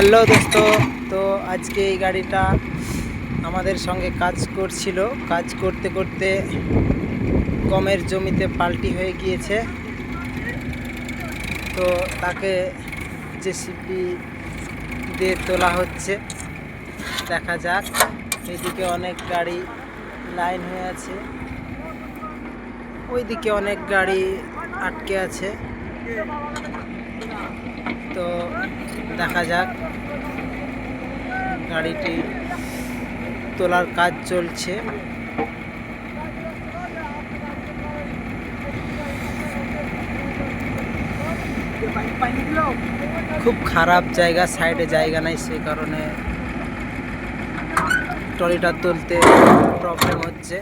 Hello দোস্ত। তো আজকে এই গাড়িটা আমাদের সঙ্গে কাজ করছিল, কাজ করতে করতে গমের জমিতে পাল্টি হয়ে গিয়েছে। তো তাকে জেসিবি দিয়ে তোলা হচ্ছে। দেখা যাক। এদিকে অনেক গাড়ি লাইন হয়ে আছে, ওইদিকে অনেক গাড়ি আটকে আছে। তো দেখা যাক, গাড়িটি তোলার কাজ চলছে। খুব খারাপ জায়গা, সাইডে জায়গা নাই, সেই কারণে ট্রলিটা তুলতে প্রবলেম হচ্ছে।